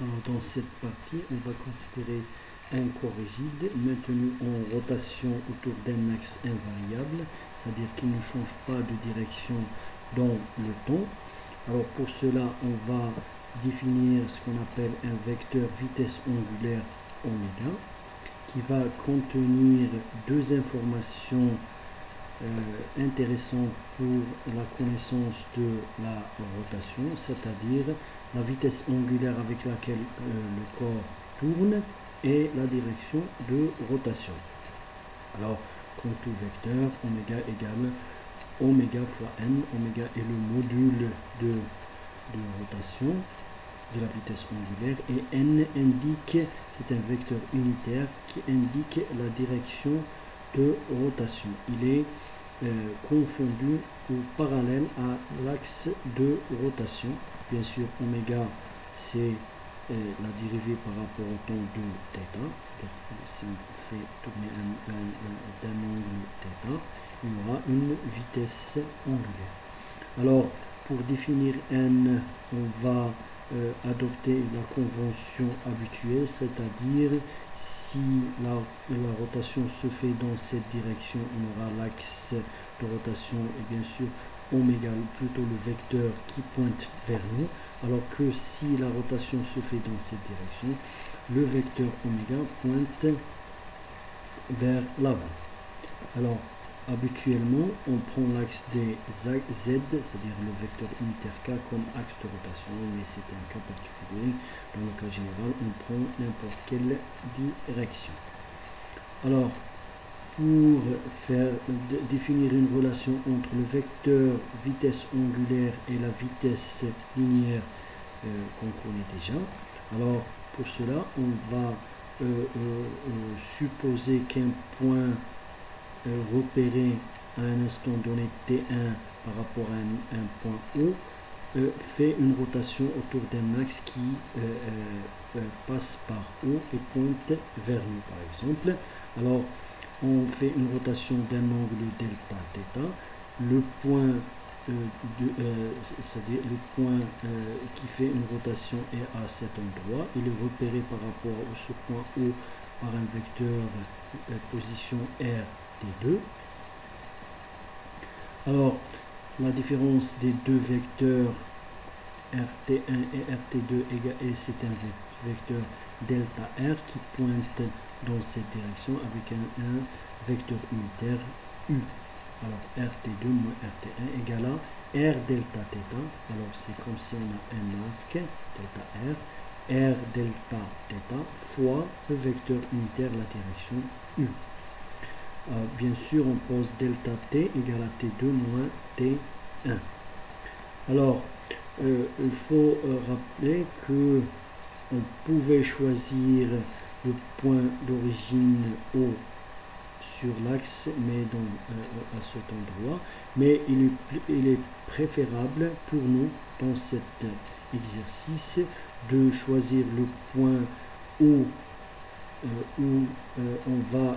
Alors, dans cette partie, on va considérer un corps rigide maintenu en rotation autour d'un axe invariable, c'est-à-dire qu'il ne change pas de direction dans le temps. Alors pour cela, on va définir ce qu'on appelle un vecteur vitesse angulaire oméga, qui va contenir deux informations intéressantes pour la connaissance de la rotation, c'est-à-dire la vitesse angulaire avec laquelle le corps tourne et la direction de rotation. Alors, comme tout vecteur, oméga égale oméga fois n. Oméga est le module de rotation de la vitesse angulaire et n indique, c'est un vecteur unitaire qui indique la direction de rotation. Il est confondu ou parallèle à l'axe de rotation. Bien sûr, oméga, c'est la dérivée par rapport au temps de θ. Si on fait tourner d'un angle θ, il y aura une vitesse angulaire. Alors, pour définir n, on va adopter la convention habituelle, c'est-à-dire si la rotation se fait dans cette direction, on aura l'axe de rotation et bien sûr oméga, plutôt le vecteur qui pointe vers nous, alors que si la rotation se fait dans cette direction, le vecteur oméga pointe vers l'avant. Alors, habituellement, on prend l'axe des Z, c'est-à-dire le vecteur unitaire K, comme axe de rotation, mais c'est un cas particulier. Dans le cas général, on prend n'importe quelle direction. Alors, pour définir une relation entre le vecteur vitesse angulaire et la vitesse linéaire qu'on connaît déjà, alors pour cela, on va supposer qu'un point repéré à un instant donné T1 par rapport à un point O fait une rotation autour d'un axe qui passe par O et pointe vers nous, par exemple. Alors, on fait une rotation d'un angle delta θ. Le point, c'est-à-dire le point qui fait une rotation est à cet endroit. Il est repéré par rapport à ce point O par un vecteur position R T2. Alors, la différence des deux vecteurs RT1 et RT2 c'est un vecteur delta R qui pointe dans cette direction avec un vecteur unitaire U. Alors, RT2 moins RT1 égale à R delta θ. Alors, c'est comme si on a un arc, delta R, R delta θ fois le vecteur unitaire, la direction U. Bien sûr, on pose delta t égale à t2 moins t1. Alors, il faut rappeler que on pouvait choisir le point d'origine O sur l'axe, mais à cet endroit, mais il est préférable pour nous dans cet exercice de choisir le point O où on va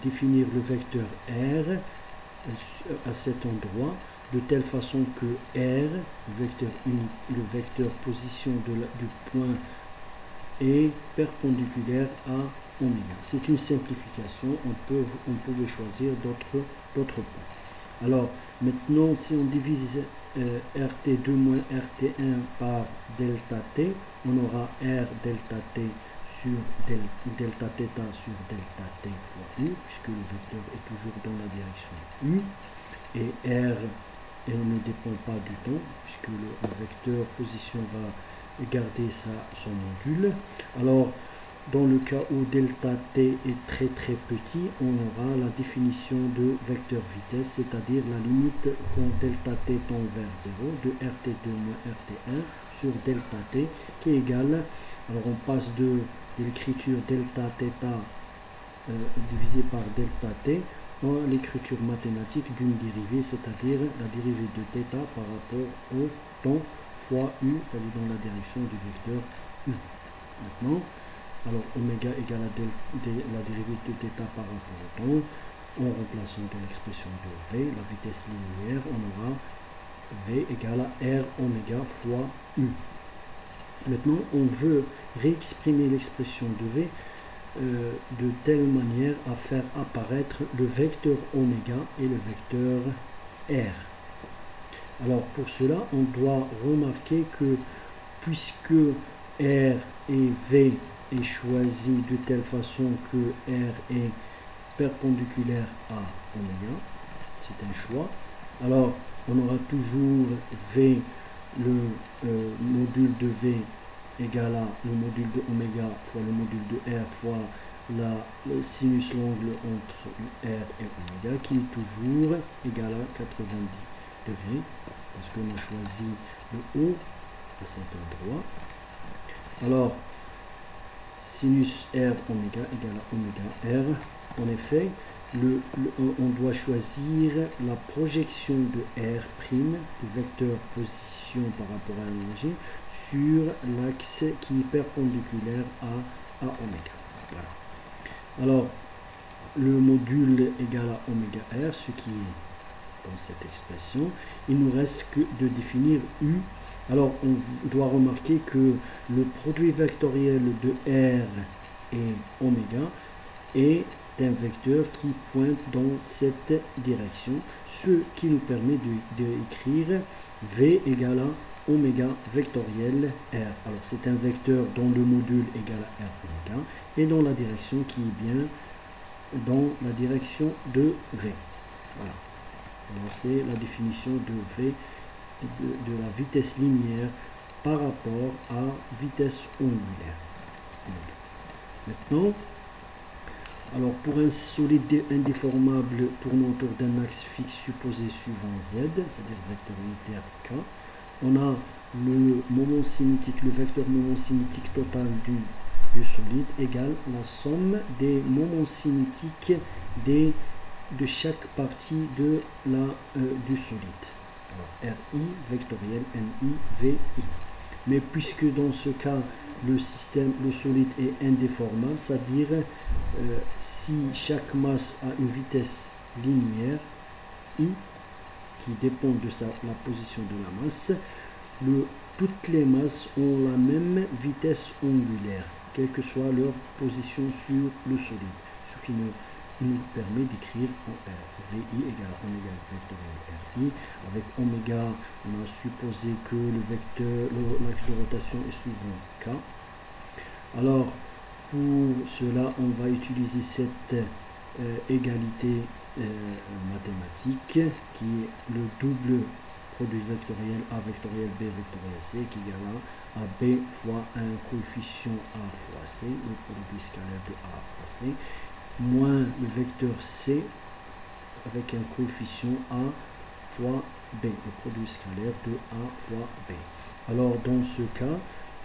définir le vecteur R à cet endroit, de telle façon que R, le vecteur position du point, est perpendiculaire à oméga. C'est une simplification, on pouvait choisir d'autres points. Alors, maintenant, si on divise RT2 moins RT1 par delta t, on aura R delta t sur delta θ sur delta t fois U, puisque le vecteur est toujours dans la direction U, et R ne dépend pas du temps, puisque le vecteur position va garder son module. Alors, dans le cas où delta t est très très petit, on aura la définition de vecteur vitesse, c'est-à-dire la limite quand delta t tend vers 0 de RT2 moins RT1 sur delta t, qui est égale, alors on passe de l'écriture delta θ divisé par delta t dans l'écriture mathématique d'une dérivée, c'est-à-dire la dérivée de θ par rapport au temps fois U, c'est-à-dire dans la direction du vecteur U. Maintenant, alors oméga égale à la dérivée de θ par rapport au temps, en remplaçant dans l'expression de V, la vitesse linéaire, on aura V égale à R oméga fois U. Maintenant, on veut réexprimer l'expression de V de telle manière à faire apparaître le vecteur oméga et le vecteur R. Alors pour cela, on doit remarquer que puisque R et V est choisi de telle façon que R est perpendiculaire à oméga, c'est un choix, alors on aura toujours V, le module de V égale à le module de oméga fois le module de R fois le sinus l'angle entre R et oméga qui est toujours égal à 90 degrés parce qu'on a choisi le haut à cet endroit. Alors sinus R oméga égale à oméga R. En effet, on doit choisir la projection de R', du vecteur position par rapport à l'énergie, sur l'axe qui est perpendiculaire à oméga. Voilà. Alors, le module égal à oméga R, ce qui est dans cette expression, il nous reste que de définir U. Alors, on doit remarquer que le produit vectoriel de R et oméga est un vecteur qui pointe dans cette direction, ce qui nous permet d'écrire V égale à oméga vectoriel R. Alors c'est un vecteur dont le module égale à R oméga et dans la direction qui est bien dans la direction de V. Voilà. Alors c'est la définition de V, de la vitesse linéaire par rapport à vitesse ongulaire. Maintenant, alors pour un solide indéformable tournant autour d'un axe fixe supposé suivant Z, c'est-à-dire vecteur unitaire K, on a le moment cinétique, le vecteur moment cinétique total du solide égale la somme des moments cinétiques de chaque partie du solide. Alors RI vectoriel NI VI. Mais puisque dans ce cas le solide est indéformable, c'est-à-dire si chaque masse a une vitesse linéaire I qui dépend de la position de la masse, toutes les masses ont la même vitesse angulaire, quelle que soit leur position sur le solide, ce qui nous permet d'écrire VI égale oméga vectoriel RI. Avec oméga, on a supposé que l'axe de rotation est suivant K. Alors, pour cela, on va utiliser cette égalité mathématique qui est le double produit vectoriel A vectoriel B vectoriel C qui est égal à B fois un coefficient A fois C, le produit scalaire de A fois C, moins le vecteur C avec un coefficient A fois B, le produit scalaire de A fois B. Alors dans ce cas,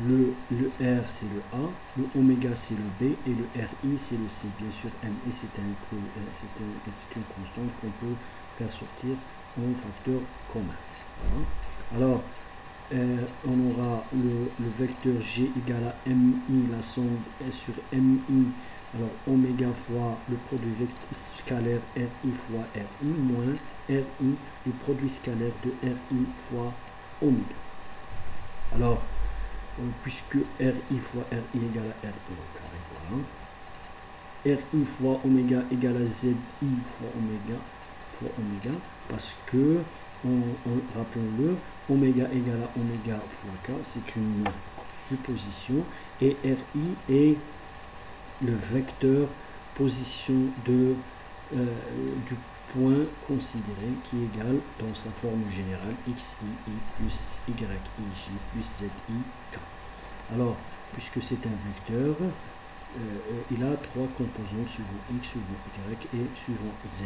le R c'est le A, le oméga c'est le B et le RI c'est le C. Bien sûr, MI c'est une constante qu'on peut faire sortir en facteur commun. Voilà. Alors, on aura le vecteur G égale à MI, la somme est sur MI, alors oméga fois le produit scalaire RI fois RI, moins RI, le produit scalaire de RI fois oméga. Alors, puisque RI fois RI égale à RI au carré, voilà. RI fois oméga égale à ZI fois oméga, parce que, rappelons-le, oméga égale à oméga fois K, c'est une supposition, et RI est le vecteur position du point considéré qui est égal dans sa forme générale XII plus YIJ plus ZI K. Alors, puisque c'est un vecteur, il a trois composantes suivant X, suivant Y et suivant Z.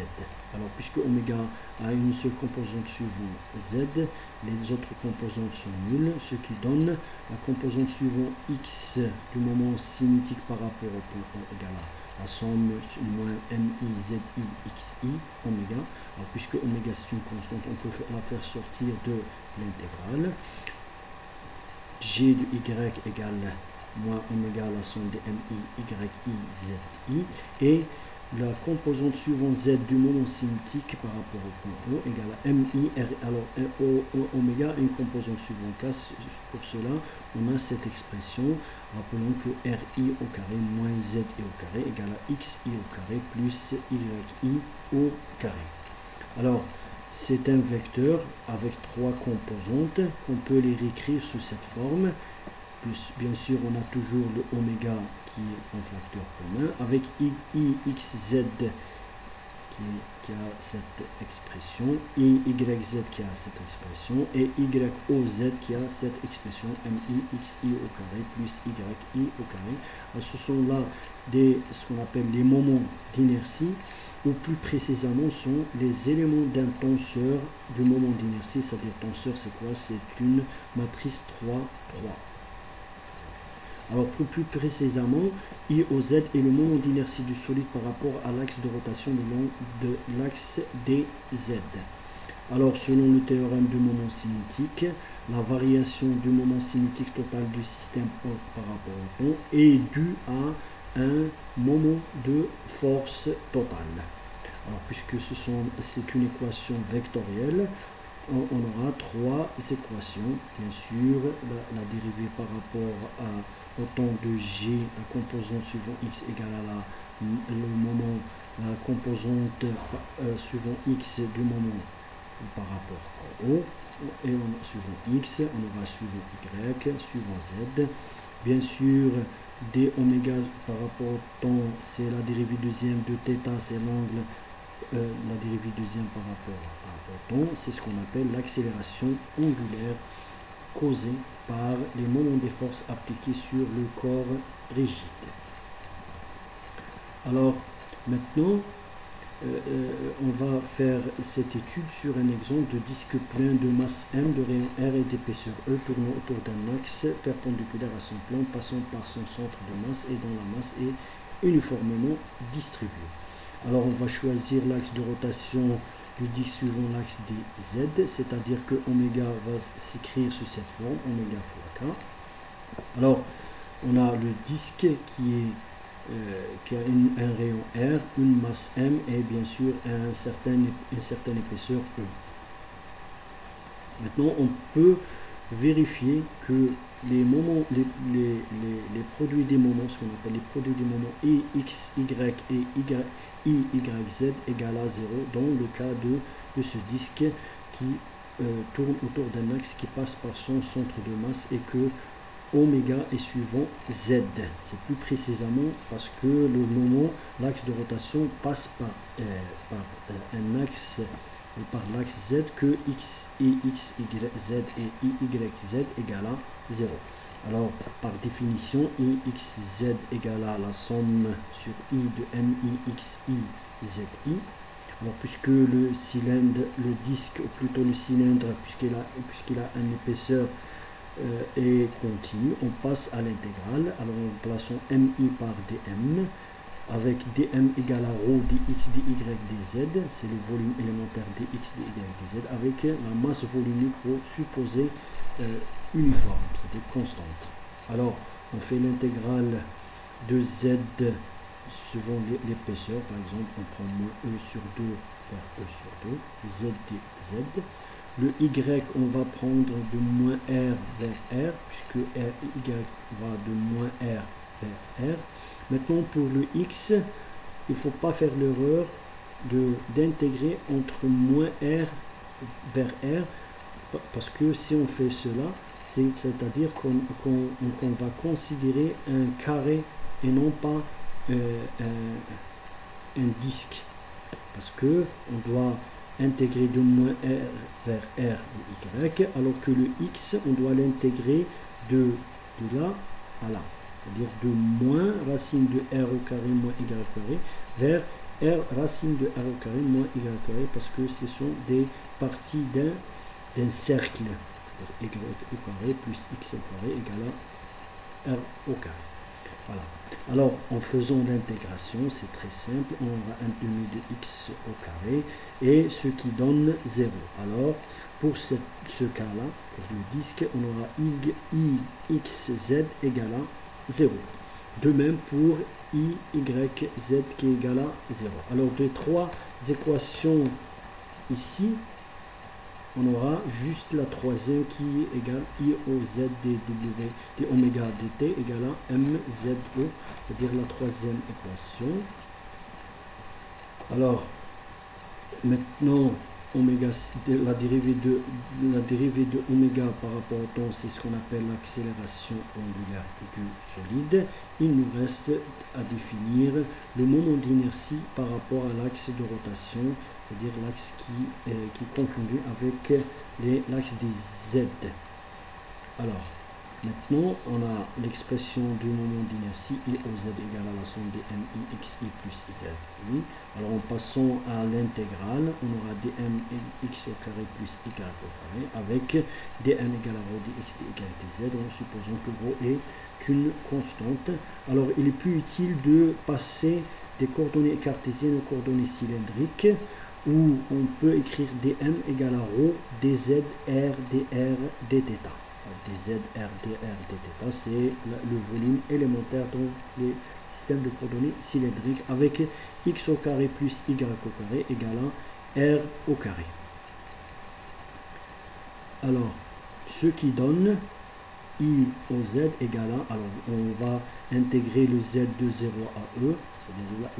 Alors, puisque oméga a une seule composante suivant Z, les autres composantes sont nulles, ce qui donne la composante suivant X du moment cinétique par rapport au point égal à la somme moins MI, ZI, XI, oméga. Alors, puisque oméga c'est une constante, on peut la faire sortir de l'intégrale. G de Y égale moins oméga la somme de MI, YI, ZI. Et la composante suivant z du moment cinétique par rapport au point O égale à mi r. Alors oméga une composante suivant k. Pour cela, on a cette expression. Rappelons que ri au carré moins zi au carré égale à xi au carré plus yi au carré. Alors, c'est un vecteur avec trois composantes qu'on peut les réécrire sous cette forme. Bien sûr, on a toujours le oméga qui est un facteur commun avec ixz qui a cette expression, yz qui a cette expression et yoz qui a cette expression mixi au carré plus yi au carré. Alors, ce sont là ce qu'on appelle les moments d'inertie, ou plus précisément sont les éléments d'un tenseur du moment d'inertie, c'est-à-dire tenseur c'est quoi? C'est une matrice 3, 3. Alors plus précisément, IOZ est le moment d'inertie du solide par rapport à l'axe de rotation le long de l'axe DZ. Alors selon le théorème du moment cinétique, la variation du moment cinétique total du système par rapport au temps est due à un moment de force totale. Alors puisque c'est une équation vectorielle, on aura trois équations. Bien sûr, la dérivée par rapport au temps de G, la composante suivant x égale à la composante suivant x du moment par rapport à O, et suivant x, on aura suivant y, suivant z. Bien sûr, d oméga par rapport au temps, c'est la dérivée deuxième de θ, c'est l'angle, la dérivée deuxième par rapport au temps, c'est ce qu'on appelle l'accélération angulaire causée par les moments des forces appliquées sur le corps rigide. Alors maintenant, on va faire cette étude sur un exemple de disque plein de masse M, de rayon R et d'épaisseur E tournant autour d'un axe perpendiculaire à son plan, passant par son centre de masse et dont la masse est uniformément distribuée. Alors on va choisir l'axe de rotation du disque suivant l'axe des Z, c'est-à-dire que oméga va s'écrire sous cette forme, oméga fois K. Alors on a le disque qui a un rayon R, une masse M et bien sûr une certaine épaisseur E. Maintenant on peut vérifier que les produits des moments, ce qu'on appelle les produits des moments x, y et yz égale à 0 dans le cas de ce disque qui tourne autour d'un axe qui passe par son centre de masse et que oméga est suivant z. C'est plus précisément parce que le moment, l'axe de rotation passe par un axe par l'axe z que x, z et yz égale à 0. Alors, par définition, ixz égale à la somme sur i de mixi zi. Alors, puisque le cylindre, le disque, ou plutôt le cylindre, puisqu'il a une épaisseur est continue, on passe à l'intégrale. Alors, en plaçant mi par dm, avec dm égale à rho dx, dy, dz, c'est le volume élémentaire dx, dy, dz, avec la masse volumique rho supposée uniforme, c'est-à-dire constante. Alors, on fait l'intégrale de z suivant l'épaisseur, par exemple, on prend moins e sur 2 par e sur 2, z dz. Le y, on va prendre de moins r vers r, puisque y va de moins r vers r. Maintenant, pour le x, il ne faut pas faire l'erreur d'intégrer entre moins r vers r, parce que si on fait cela, c'est-à-dire qu'on va considérer un carré et non pas un disque, parce que on doit intégrer de moins r vers r ou y, alors que le x, on doit l'intégrer de là à là, c'est-à-dire de moins racine de r au carré moins y au carré vers r racine de r au carré moins y au carré, parce que ce sont des parties d'un cercle, c'est-à-dire y au carré plus x au carré égale à r au carré. Voilà. Alors, en faisant l'intégration, c'est très simple, on aura un demi de x au carré, et ce qui donne 0. Alors, pour ce cas-là, pour le disque, on aura yxz égale à 0. De même pour I, Y, Z qui est égal à 0. Alors, des trois équations ici, on aura juste la troisième qui est égale I O Z dW d oméga dt égale à MZO, c'est-à-dire la troisième équation. Alors, maintenant, oméga, la dérivée de oméga par rapport au temps, c'est ce qu'on appelle l'accélération angulaire du solide. Il nous reste à définir le moment d'inertie par rapport à l'axe de rotation, c'est-à-dire l'axe qui est confondu avec l'axe des Z. Alors, maintenant, on a l'expression du moment d'inertie I O Z égale à la somme de MI XI plus YI. Alors, en passant à l'intégrale, on aura dm x au carré plus y au carré avec dn égale à rho dx d égalité z, en supposant que rho est une constante. Alors, il est plus utile de passer des coordonnées cartésiennes aux coordonnées cylindriques, où on peut écrire dm égale à rho dz r dr dθ. dz, r, dr, dθ, c'est le volume élémentaire dans les systèmes de coordonnées cylindriques avec x au carré plus y au carré égale à r au carré. Alors, ce qui donne I au z égale à, alors on va intégrer le z de 0 à e, c'est-à-dire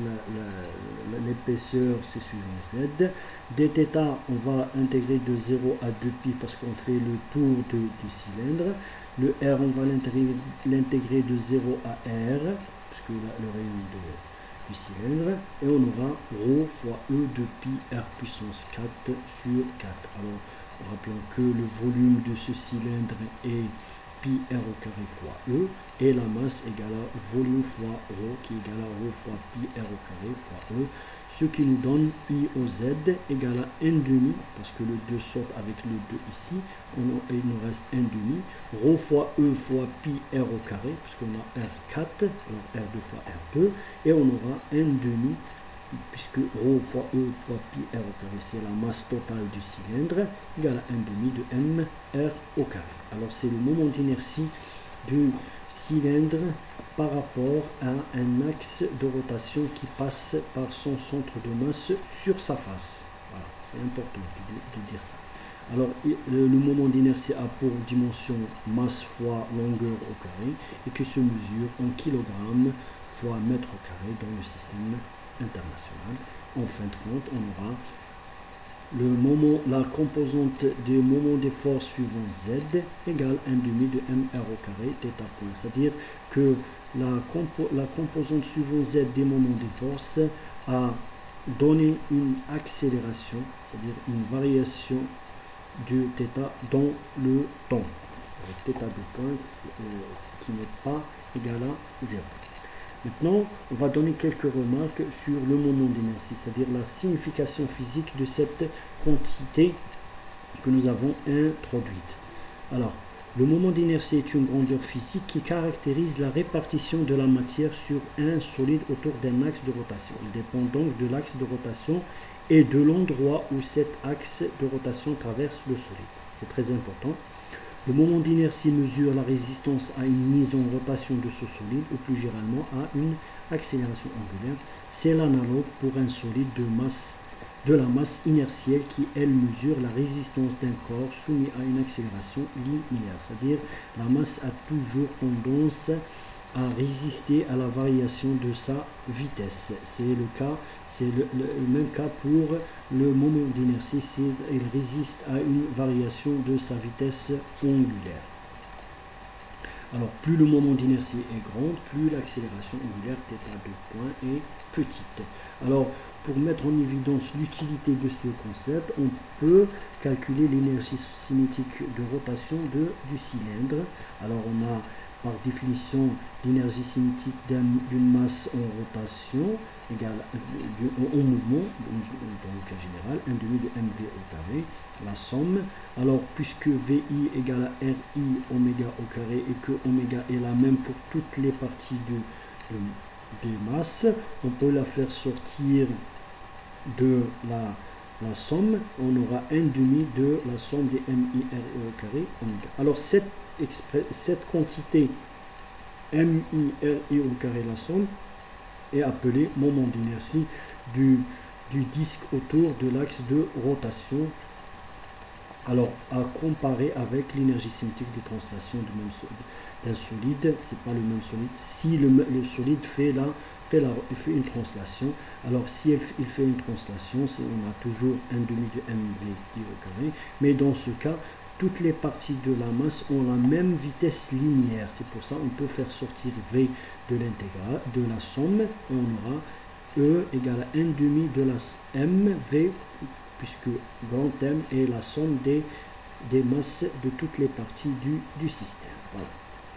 l'épaisseur c'est suivant z. dθ, on va intégrer de 0 à 2π parce qu'on fait le tour du cylindre. Le r, on va l'intégrer de 0 à r, puisque le rayon du cylindre. Et on aura ρ fois e de pi r puissance 4 sur 4. Alors, rappelons que le volume de ce cylindre est pi r au carré fois e, et la masse égale à volume fois ρ qui est égal à ρ fois pi r au carré fois e, ce qui nous donne I au z égale à 1 demi, parce que le 2 saute avec le 2 ici, il nous reste 1 demi, ρ fois e fois pi r au carré, puisqu'on a r4, alors r2 fois r2, et on aura 1 demi, puisque ρ fois e fois pi r au carré, c'est la masse totale du cylindre, égale à 1 demi de m r au carré. Alors c'est le moment d'inertie du cylindre par rapport à un axe de rotation qui passe par son centre de masse sur sa face. Voilà, c'est important de dire ça. Alors, le moment d'inertie a pour dimension masse fois longueur au carré et que se mesure en kilogrammes fois mètre au carré dans le système international. En fin de compte, on aura le moment, la composante du moment des forces suivant z égale 1 demi de mr au carré θ point. C'est-à-dire que la composante suivant z des moments des forces a donné une accélération, c'est-à-dire une variation de θ dans le temps. Avec θ de point, ce qui n'est pas égal à 0. Maintenant, on va donner quelques remarques sur le moment d'inertie, c'est-à-dire la signification physique de cette quantité que nous avons introduite. Alors, le moment d'inertie est une grandeur physique qui caractérise la répartition de la matière sur un solide autour d'un axe de rotation. Il dépend donc de l'axe de rotation et de l'endroit où cet axe de rotation traverse le solide. C'est très important. Le moment d'inertie mesure la résistance à une mise en rotation de ce solide ou plus généralement à une accélération angulaire. C'est l'analogue pour un solide de la masse inertielle qui, elle, mesure la résistance d'un corps soumis à une accélération linéaire. C'est-à-dire la masse a toujours tendance à résister à la variation de sa vitesse. C'est le même cas pour le moment d'inertie, il résiste à une variation de sa vitesse angulaire. Alors, plus le moment d'inertie est grand, plus l'accélération angulaire θ2 point est petite. Alors, pour mettre en évidence l'utilité de ce concept, on peut calculer l'énergie cinétique de rotation du cylindre. Alors, on a par définition l'énergie cinétique d'une masse en rotation égale en mouvement, dans le cas général, 1 demi de mv au carré, la somme. Alors, puisque vi égale à ri oméga au carré et que oméga est la même pour toutes les parties des masses, on peut la faire sortir de la somme. On aura 1 demi de la somme des mi, r au carré, oméga. Alors, cette quantité MI au carré la somme est appelé moment d'inertie du disque autour de l'axe de rotation. Alors, à comparer avec l'énergie cinétique de translation d'un solide, c'est pas le même solide. Si le solide fait une translation, alors si il fait une translation, on a toujours un demi de mv au carré, mais dans ce cas, toutes les parties de la masse ont la même vitesse linéaire. C'est pour ça qu'on peut faire sortir V de l'intégrale, de la somme, et on aura E égale à 1 demi de la mv, puisque grand M est la somme des masses de toutes les parties du système. Voilà.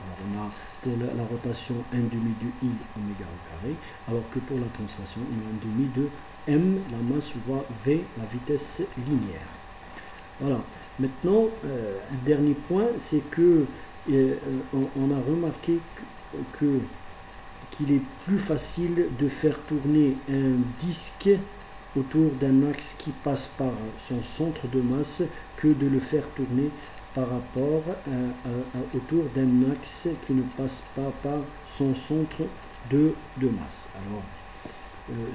Alors on a pour la rotation 1 demi de I oméga au carré, alors que pour la translation, on a 1 demi de M, la masse fois V, la vitesse linéaire. Voilà. Maintenant, un dernier point, c'est que on a remarqué qu'il est plus facile de faire tourner un disque autour d'un axe qui passe par son centre de masse que de le faire tourner par rapport autour d'un axe qui ne passe pas par son centre de masse. Alors,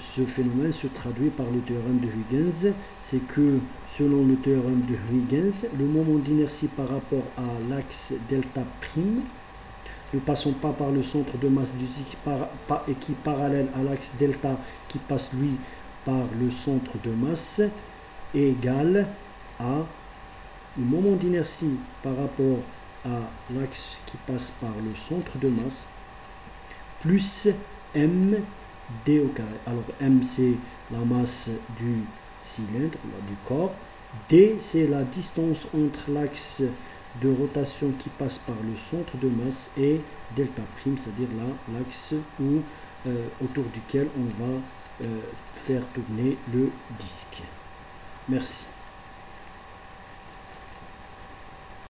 ce phénomène se traduit par le théorème de Huygens, c'est que selon le théorème de Huygens, le moment d'inertie par rapport à l'axe delta prime, ne passant pas par le centre de masse du disque et qui parallèle à l'axe delta qui passe lui par le centre de masse, est égal à le moment d'inertie par rapport à l'axe qui passe par le centre de masse plus m d au carré. Alors m c'est la masse du cylindre, du corps, d c'est la distance entre l'axe de rotation qui passe par le centre de masse et delta prime, c'est-à-dire l'axe autour duquel on va faire tourner le disque. Merci.